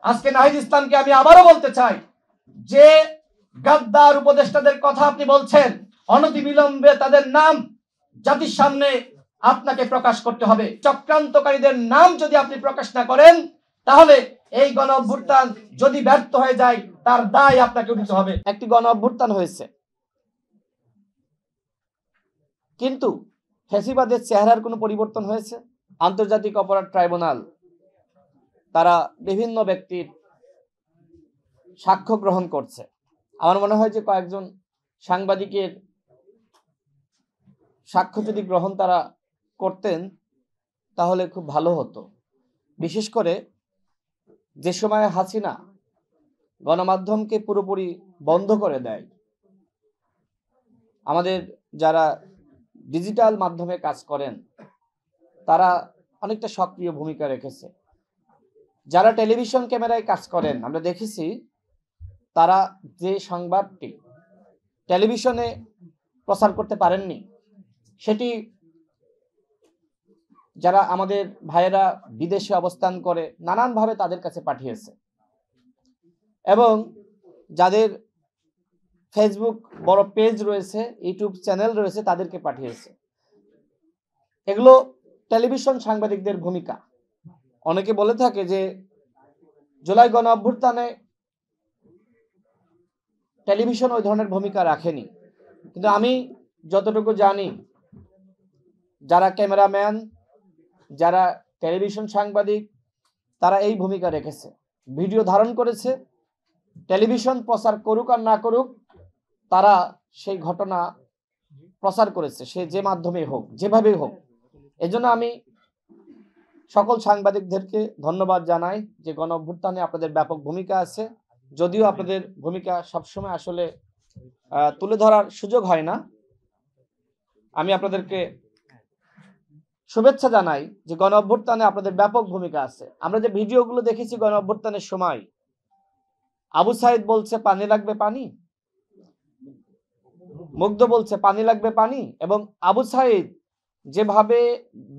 আজকে নাহিদ ইসলামকে আমি আবারও বলতে চাই যে গাদ্দার উপদেষ্টাদের কথা আপনি বলছেন, অনতিবিলম্বে তাদের নাম জাতির সামনে আপনাকে প্রকাশ করতে হবে। চক্রান্তকারীদের নাম যদি আপনি প্রকাশ না করেন তাহলে এই গণ অভ্যুত্থান যদি ব্যর্থ হয়ে যায় তার দায় আপনাকে উঠাতে হবে। একটি গণ অভ্যুত্থান হয়েছে, কিন্তু ফ্যাসিবাদের চেহারার কোনো পরিবর্তন হয়েছে? আন্তর্জাতিক অপরাধ ট্রাইব্যুনাল তারা বিভিন্ন ব্যক্তির সাক্ষ্য গ্রহণ করছে। আমার মনে হয় যে কয়েকজন সাংবাদিকের সাক্ষ্য যদি গ্রহণ তারা করতেন তাহলে খুব ভালো হতো। বিশেষ করে যে সময় হাসিনা গণমাধ্যমকে পুরোপুরি বন্ধ করে দেয়, আমাদের যারা ডিজিটাল মাধ্যমে কাজ করেন তারা অনেকটা সক্রিয় ভূমিকা রেখেছে। যারা টেলিভিশন ক্যামেরায় কাজ করেন আমরা দেখেছি তারা যে সংবাদটি টেলিভিশনে প্রচার করতে পারেননি সেটি যারা আমাদের ভাইয়েরা বিদেশে অবস্থান করে নানানভাবে তাদের কাছে পাঠিয়েছে, এবং যাদের ফেসবুক বড় পেজ রয়েছে, ইউটিউব চ্যানেল রয়েছে তাদেরকে পাঠিয়েছে। এগুলো টেলিভিশন সাংবাদিকদের ভূমিকা। অনেকে বলে থাকে যে জুলাই গণ অভ্যুত্থানে টেলিভিশন ওই ধরনের ভূমিকা রাখেনি, কিন্তু আমি যতটুকু জানি যারা ক্যামেরাম্যান, যারা টেলিভিশন সাংবাদিক তারা এই ভূমিকা রেখেছে, ভিডিও ধারণ করেছে। টেলিভিশন প্রচার করুক আর না করুক তারা সেই ঘটনা প্রচার করেছে, সে যে মাধ্যমে হোক, যেভাবেই হোক। এজন্য আমি সকল সাংবাদিকদেরকে ধন্যবাদ জানাই যে গণ অভ্যুত্থানে আপনাদের ব্যাপক ভূমিকা আছে। যদিও আপনাদের ভূমিকা সবসময় আসলে তুলে ধরার সুযোগ হয় না। আমি আপনাদেরকে শুভেচ্ছা জানাই যে গণ অভ্যুত্থানে আপনাদের ব্যাপক ভূমিকা আছে। আমরা যে ভিডিওগুলো দেখেছি গণ অভ্যুত্থানের সময়, আবু সাইদ বলছে পানি লাগবে পানি, মুগ্ধ বলছে পানি লাগবে পানি, এবং আবু সাইদ যেভাবে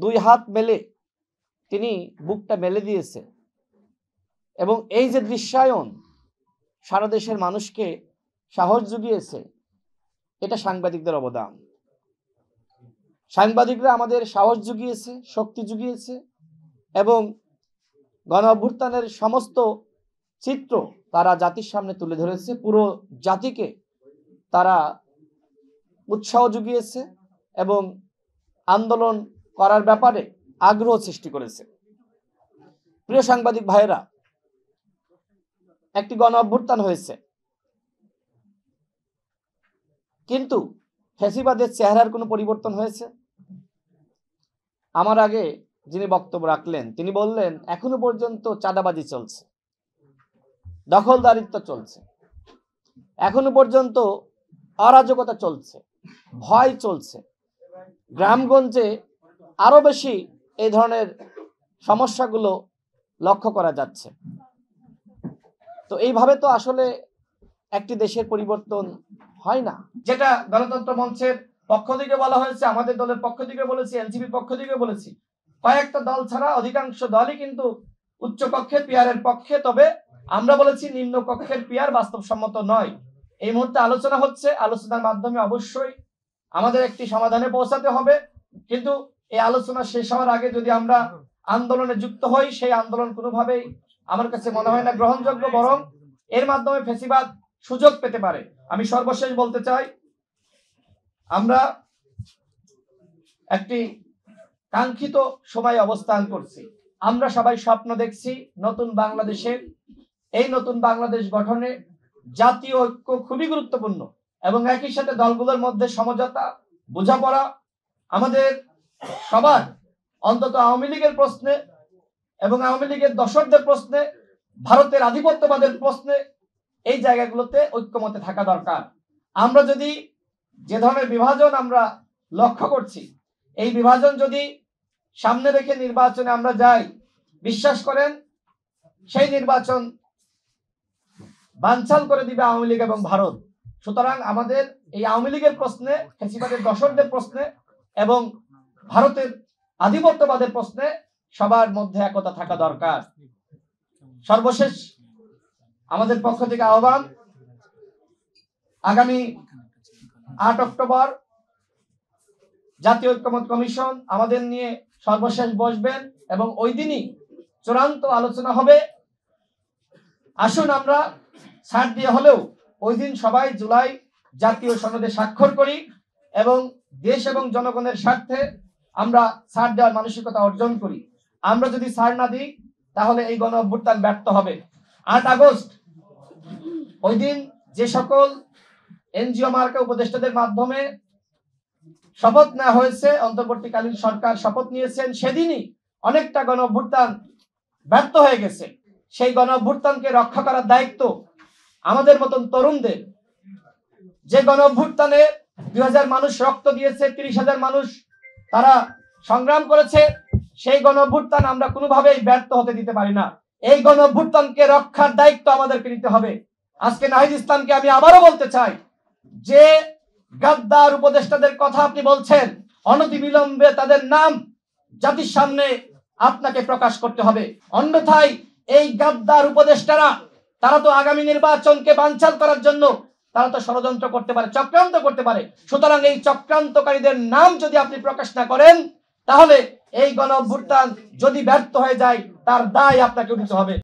দুই হাত মেলে তিনি বুকটা মেলে দিয়েছে, এবং এই যে দৃশ্যায়ন সারা দেশের মানুষকে সাহস জুগিয়েছে, এটা সাংবাদিকদের অবদান। সাংবাদিকরা আমাদের সাহস জুগিয়েছে, শক্তি জুগিয়েছে, এবং গণ অভ্যুত্থানের সমস্ত চিত্র তারা জাতির সামনে তুলে ধরেছে। পুরো জাতিকে তারা উৎসাহ জুগিয়েছে এবং আন্দোলন করার ব্যাপারে আগ্রহ সৃষ্টি করেছে। প্রিয় সাংবাদিক ভাইয়েরা, একটি গণ অভ্যুত্থান হয়েছে, কিন্তু ফ্যাসিবাদের চেহারার কোনো পরিবর্তন হয়েছে? আমার আগে যিনি বক্তব্য রাখলেন তিনি বললেন এখনো পর্যন্ত চাঁদাবাজি চলছে, দখলদারিত্ব চলছে, এখনো পর্যন্ত অরাজকতা চলছে, ভয় চলছে, গ্রামগঞ্জে আরো বেশি এই ধরনের সমস্যাগুলো লক্ষ্য করা যাচ্ছে। তো এইভাবে তো আসলে একটি দেশের পরিবর্তন হয় না। যেটা গণতন্ত্র মঞ্চের পক্ষ থেকে বলা হয়েছে, আমাদের দলের পক্ষ থেকে বলেছি, এনসিপির পক্ষ থেকে বলেছি, কয়েকটা দল ছাড়া অধিকাংশ দলই কিন্তু উচ্চ কক্ষের পিয়ারের পক্ষে। তবে আমরা বলেছি নিম্ন কক্ষের পিয়ার বাস্তবসম্মত নয়। এই মুহূর্তে আলোচনা হচ্ছে, আলোচনার মাধ্যমে অবশ্যই আমাদের একটি সমাধানে পৌঁছাতে হবে, কিন্তু এই আলোচনা শেষ হওয়ার আগে যদি আমরা আন্দোলনে যুক্ত হই, সেই আন্দোলন কোনোভাবেই আমার কাছে মনে হয় না গ্রহণযোগ্য, বরং এর মাধ্যমে ফ্যাসিবাদ সুযোগ পেতে পারে। আমি সর্বশেষ বলতে চাই, আমরা একটি কাঙ্ক্ষিত সময় অবস্থান করছি। আমরা সবাই স্বপ্ন দেখছি নতুন বাংলাদেশের। এই নতুন বাংলাদেশ গঠনে জাতীয় ঐক্য খুবই গুরুত্বপূর্ণ, এবং একই সাথে দলগুলোর মধ্যে সমঝোতা, বোঝাপড়া আমাদের সবার, অন্তত আওয়ামী লীগের প্রশ্নে এবং আওয়ামী লীগের দশকদের প্রশ্নে, ভারতের আধিপত্যবাদের প্রশ্নে এই জায়গাগুলোতে ঐক্যমতে থাকা দরকার। আমরা যদি যে ধরনের বিভাজন আমরা লক্ষ্য করছি, এই বিভাজন যদি সামনে রেখে নির্বাচনে আমরা যাই, বিশ্বাস করেন সেই নির্বাচন বানচাল করে দিবে আওয়ামী লীগ এবং ভারত। সুতরাং আমাদের এই আওয়ামী লীগের প্রশ্নে, ফ্যাসিবাদের দশকদের প্রশ্নে এবং ভারতের আধিপত্যবাদের প্রশ্নে সবার মধ্যে একতা থাকা দরকার। সর্বশেষ আমাদের পক্ষ থেকে আহ্বান, আগামী 8 অক্টোবর জাতীয় ঐক্যমত্য কমিশন আমাদের নিয়ে সর্বশেষ বসবেন এবং ওই দিনই চূড়ান্ত আলোচনা হবে। আসুন আমরা ছাড় দিয়ে হলেও ওই দিন সবাই জুলাই জাতীয় সনদে স্বাক্ষর করি এবং দেশ এবং জনগণের স্বার্থে আমরা ছাড় দেওয়ার মানসিকতা অর্জন করি। আমরা যদি ছাড় না দিই তাহলে এই গণ অভ্যুত্থান ব্যর্থ হবে। 8 আগস্ট ওই দিন যে সকল এনজিও মার্কা উপদেষ্টাদের মাধ্যমে শপথ নেওয়া হয়েছে, অন্তর্বর্তীকালীন সরকার শপথ নিয়েছেন, সেদিনই অনেকটা গণ অভ্যুত্থান ব্যর্থ হয়ে গেছে। সেই গণ অভ্যুত্থানকে রক্ষা করার দায়িত্ব আমাদের মতন তরুণদের। যে গণ অভ্যুত্থানে 2000 মানুষ রক্ত দিয়েছে, 30,000 মানুষ তারা সংগ্রাম করেছে, সেই গণ অভ্যুত্থান আমরা কোনোভাবেই ব্যর্থ হতে দিতে পারি না। এই গণ অভ্যুত্থানকে রক্ষার দায়িত্ব আমাদেরকে নিতে হবে। আজকে নাহিদ ইসলামকে আমি আবারও বলতে চাই, যে গাদ্দার উপদেষ্টাদের কথা আপনি বলছেন, অনতিবিলম্বে তাদের নাম জাতির সামনে আপনাকে প্রকাশ করতে হবে। অন্যথায় এই গাদ্দার উপদেষ্টারা তারা তো আগামী নির্বাচনকে বানচাল করার জন্য তারা তো ষড়যন্ত্র করতে পারে, চক্রান্ত করতে পারে। সুতরাং এই চক্রান্তকারীদের নাম যদি আপনি প্রকাশ না করেন তাহলে এই গণ অভ্যুত্থান যদি ব্যর্থ হয়ে যায় তার দায় আপনাকে নিতে হবে।